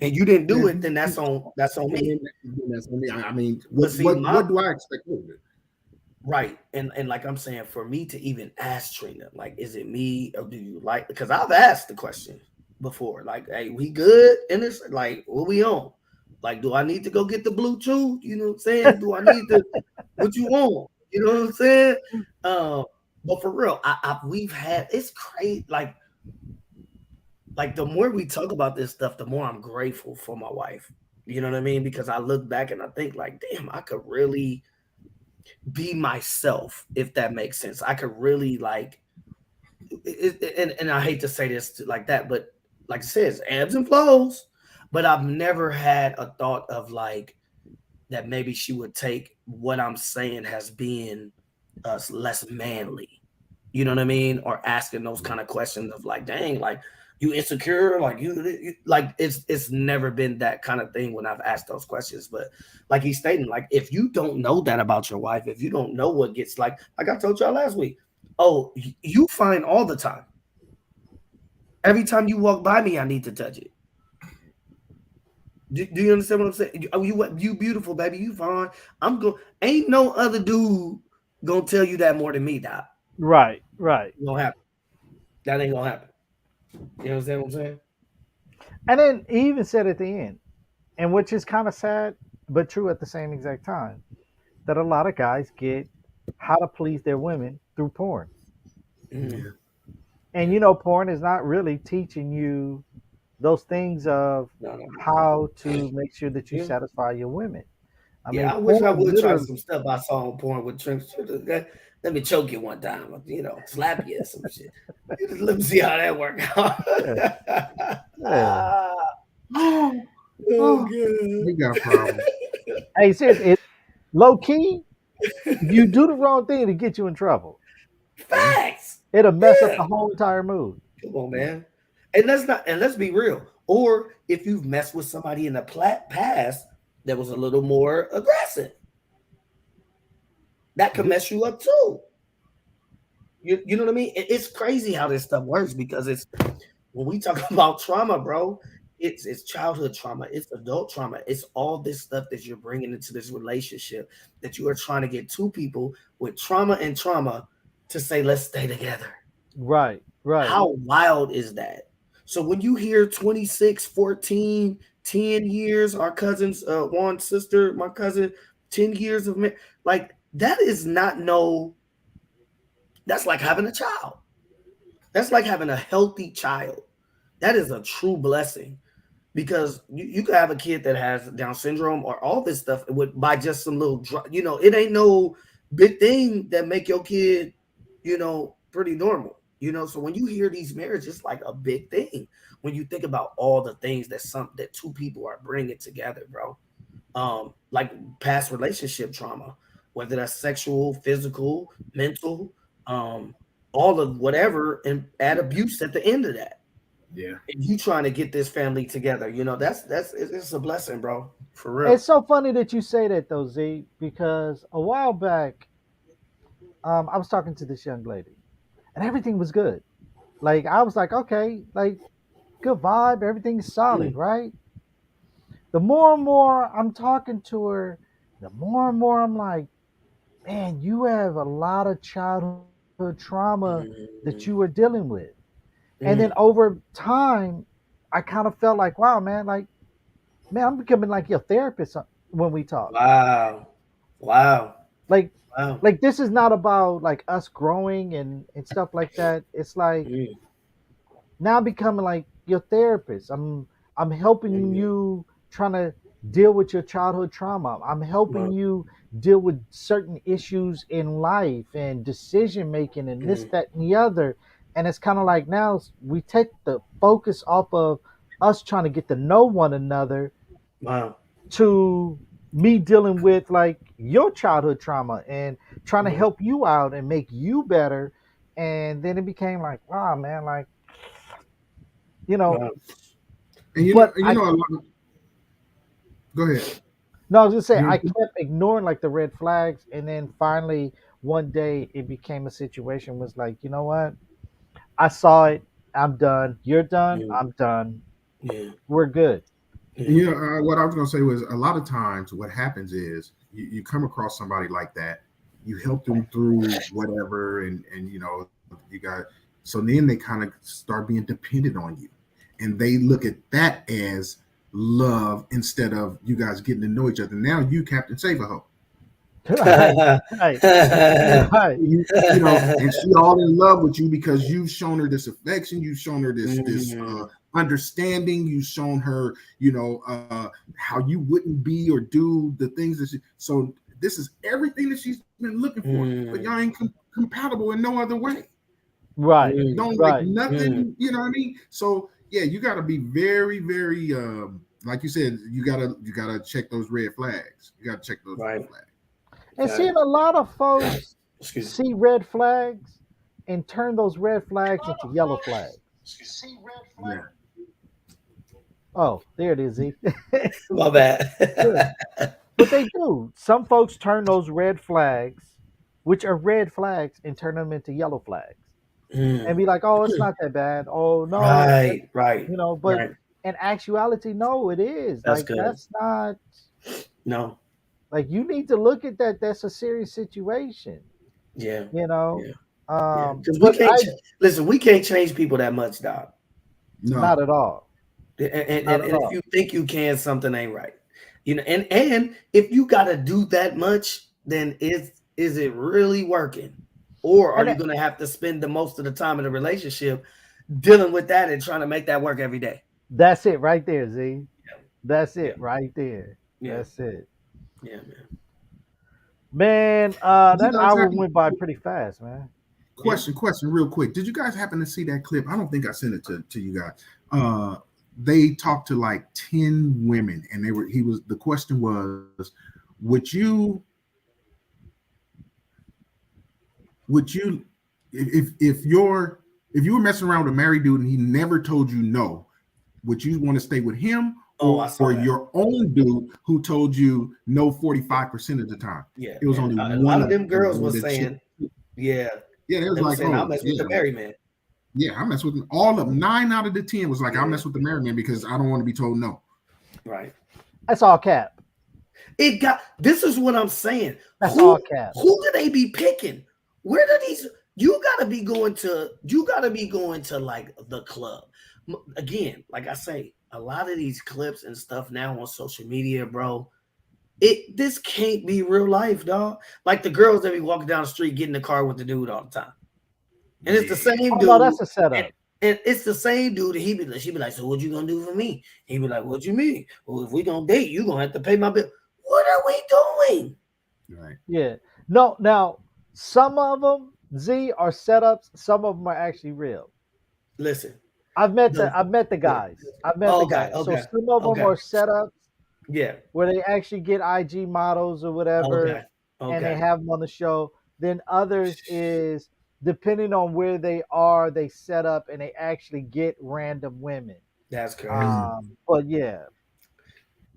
and you didn't do it, then that's on me. That's on me. I mean, what do I expect of it? Right. And like I'm saying, for me to even ask Trina, like, is it me or do you like? Because I've asked the question before, like, hey, we good? And it's like, what we on? Like, do I need to go get the Bluetooth? You know what I'm saying? Do I need to? What you want? You know what I'm saying? But for real, we've had, it's crazy. Like the more we talk about this stuff, the more I'm grateful for my wife. You know what I mean? Because I look back and I think, like, damn, I could really be myself, if that makes sense. I could really, like, and I hate to say this like that, but like it says, ebbs and flows. But I've never had a thought of, like, that maybe she would take what I'm saying as being less manly. You know what I mean? Or asking those kind of questions of, like, dang, like, you insecure? Like, you like, it's never been that kind of thing when I've asked those questions. But like he's stating, like, if you don't know that about your wife, if you don't know what gets, like I told y'all last week, oh, you find all the time. Every time you walk by me, I need to touch it. Do you understand what I'm saying? Oh, you beautiful, baby. You fine. Ain't no other dude gonna tell you that more than me, Doc. Right. It gonna happen. That ain't gonna happen. You understand what I'm saying? And then he even said at the end, and which is kind of sad, but true at the same exact time, that a lot of guys get how to please their women through porn. Mm-hmm. And porn is not really teaching you those things of how to make sure that you satisfy your women. I mean, I wish I would try some stuff I saw on porn with Trims. Let me choke you one time, slap you or some shit. Let me see how that works out. We got problems. Hey, seriously, low key, you do the wrong thing to get you in trouble. Facts. It'll mess up the whole entire mood. Come on, man. And let's be real. Or if you've messed with somebody in the past that was a little more aggressive, that could mess you up too. You know what I mean? It's crazy how this stuff works, because it's, when we talk about trauma, bro, it's childhood trauma, it's adult trauma, it's all this stuff that you're bringing into this relationship, that you are trying to get two people with trauma and trauma to say, let's stay together. Right. How wild is that? So when you hear 26, 14, 10 years, our cousin's Juan's sister, my cousin, 10 years of marriage, like, that is not that's like having a child. That's like having a healthy child. That is a true blessing, because you could have a kid that has Down syndrome or all this stuff by just some little, it ain't no big thing that make your kid, pretty normal. You know, so when you hear these marriages, it's like a big thing. When you think about all the things that two people are bringing together, bro. Like past relationship trauma, whether that's sexual, physical, mental, um, all of whatever, and add abuse at the end of that. Yeah. And you trying to get this family together, you know, it's a blessing, bro, for real. It's so funny that you say that though, Z, because a while back, I was talking to this young lady, and everything was good. Like I was like, okay, like good vibe, everything's solid, Mm, right? The more and more I'm talking to her, the more and more I'm like, man, you have a lot of childhood trauma that you were mm, dealing with. And then mm. over time, I kind of felt like, wow, man, like, man, I'm becoming like your therapist when we talk. Wow, wow, Like, wow. like this is not about like us growing and stuff like that. It's like Mm, now I'm becoming like your therapist. I'm helping mm, you trying to deal with your childhood trauma. I'm helping wow, you deal with certain issues in life and decision making and this, mm, that, and the other. And it's kind of like now we take the focus off of us trying to get to know one another wow. to me dealing with like your childhood trauma and trying to Mm, help you out and make you better. And then it became like, wow, man, like, you know, wow. And but you I know, a lot of, go ahead. no, I was gonna say You I know, kept ignoring like the red flags, and then finally one day it became a situation was like, you know what? I saw it. I'm done. You're done. Mm, I'm done. yeah, We're good. yeah. you know what I was going to say was a lot of times what happens is you come across somebody like that, you help them through whatever, and you got so then they kind of start being dependent on you, and they look at that as love instead of you guys getting to know each other. Now you Captain Save a Hoe. Right, right, right. And she all in love with you because you've shown her this affection, you've shown her this Mm, understanding, you've shown her, how you wouldn't be or do the things that so this is everything that she's been looking for, but y'all mm, ain't compatible in no other way. Right, mm, Don't like right. mm. nothing, you know what I mean? So yeah, you got to be very, very, like you said, you gotta check those red flags. You got to check those red Right. flags. And Got seeing it. a lot of folks Excuse see red flags and turn those red flags into yellow flags. Yeah. Oh, there it is, Z. me. My bad. But they do. Some folks turn those red flags, which are red flags, and turn them into yellow flags, and Mm. be like, "Oh, it's not that bad. Oh no, Right, right, But right. in actuality, no, it is. That's Like good. that's not No, like you need to look at that. That's a serious situation. yeah, You know, yeah, yeah. Because we but can't I listen. We can't change people that much, dog. not No. at all, not And at if all. you think you can, something ain't right. You know, and if you got to do that much, then is it really working, or are And you going to have to spend the most of the time in a relationship dealing with that and trying to make that work every day? that's it right there, Z. That's Yeah, it right there. yeah, That's it. yeah, man. Man, Did you that guys hour happen? went by pretty fast, man. Yeah. Question, real quick. Did you guys happen to see that clip? I don't think I sent it to you guys. They talked to like 10 women, and the question was, would you would you if you were messing around with a married dude and he never told you no, would you want to stay with him Oh, I or saw that. your own dude who told you no 45% of the time? Yeah, It was and only a one lot of of them girls them were that saying, yeah, yeah, it was they were like, saying I'll oh mess with yeah, the married man. yeah, I mess with them. All of them, 9 out of the 10 was like, I Yeah, mess with the married man because I don't want to be told no. right. That's all cap. It got. This is what I'm saying. That's all cap. Who do they be picking? Where do these? You gotta be going to. You gotta be going to like the club. Again, like I say, a lot of these clips and stuff now on social media, bro. This can't be real life, dog. Like the girls that be walking down the street getting in the car with the dude all the time. And it's the Yeah. same Oh no, dude. that's a And, setup. and it's the same dude. And she be like, so what you gonna do for me? He be like, what you mean? Well, if we gonna date, you gonna have to pay my bill. What are we doing? Right. Yeah. No, now some of them Z are setups. Some of them are actually real. Listen. I've met The, the guys. I've met the okay, guys. So okay, some of them okay. are setups Yeah. where they actually get IG models or whatever, Okay. and they Okay. have them on the show. Then others is depending on where they are, they set up and they actually get random women. That's crazy. But yeah,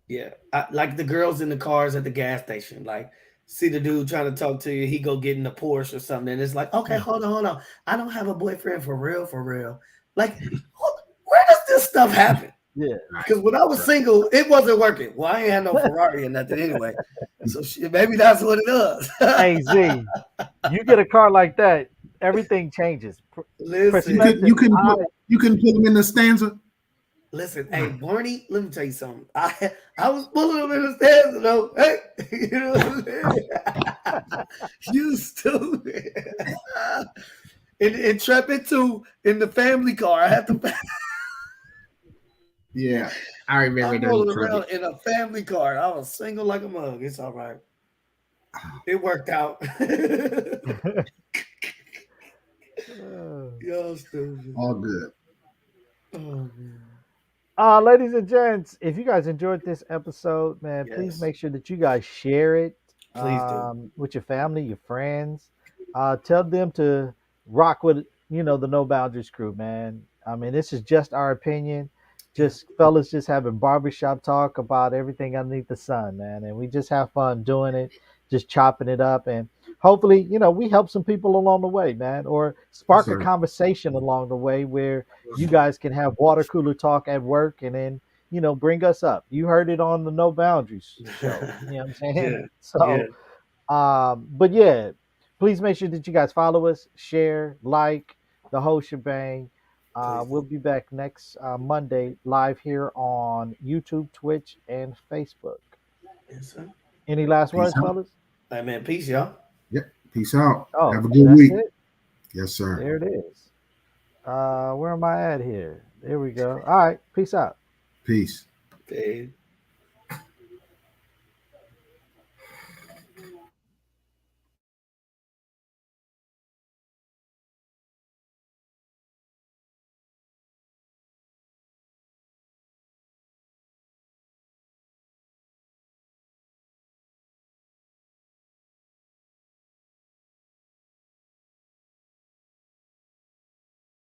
Yeah. Like the girls in the cars at the gas station. Like, see the dude trying to talk to you, he go get in the Porsche or something, and it's like, okay, hold on, hold on. I don't have a boyfriend for real, for real. Like, where does this stuff happen? yeah. Because when I was single, it wasn't working. Well, I ain't had no Ferrari or nothing anyway. So shit, maybe that's what it does. Hey Z, you get a car like that, everything changes. Listen, You can put them in the stanza. listen, hey Barney, let me tell you something. I was pulling him in the stands though. Hey, you know what I'm saying? You stupid. And Intrepid too in the family car. I had to. Yeah, I remember I'm that. rolling around in a family car. I was single like a mug. It's all right. It worked out. Yo, stupid. All good. Oh, man. Ladies and gents, if you guys enjoyed this episode, man, please Yes. make sure that you guys share it Please do. with your family, your friends. Tell them to rock with the No Boundaries crew, man. I mean, this is just our opinion, just fellas just having barbershop talk about everything underneath the sun, man, and we just have fun doing it, just chopping it up, and hopefully, we help some people along the way, man, or spark a sir. conversation along the way where you guys can have water cooler talk at work and then bring us up. You heard it on the No Boundaries show. You know what I'm saying? Yeah. So but yeah, please make sure that you guys follow us, share, like the whole shebang. Please We'll do. be back next Monday live here on YouTube, Twitch, and Facebook. Yes, sir. Any last Peace words, out. fellas? Hey, man, peace, y'all. Yep. Peace out. Oh, Have a good that's week. it. Yes, sir. There it is. Where am I at here? There we go. All right. Peace out. Peace. Okay.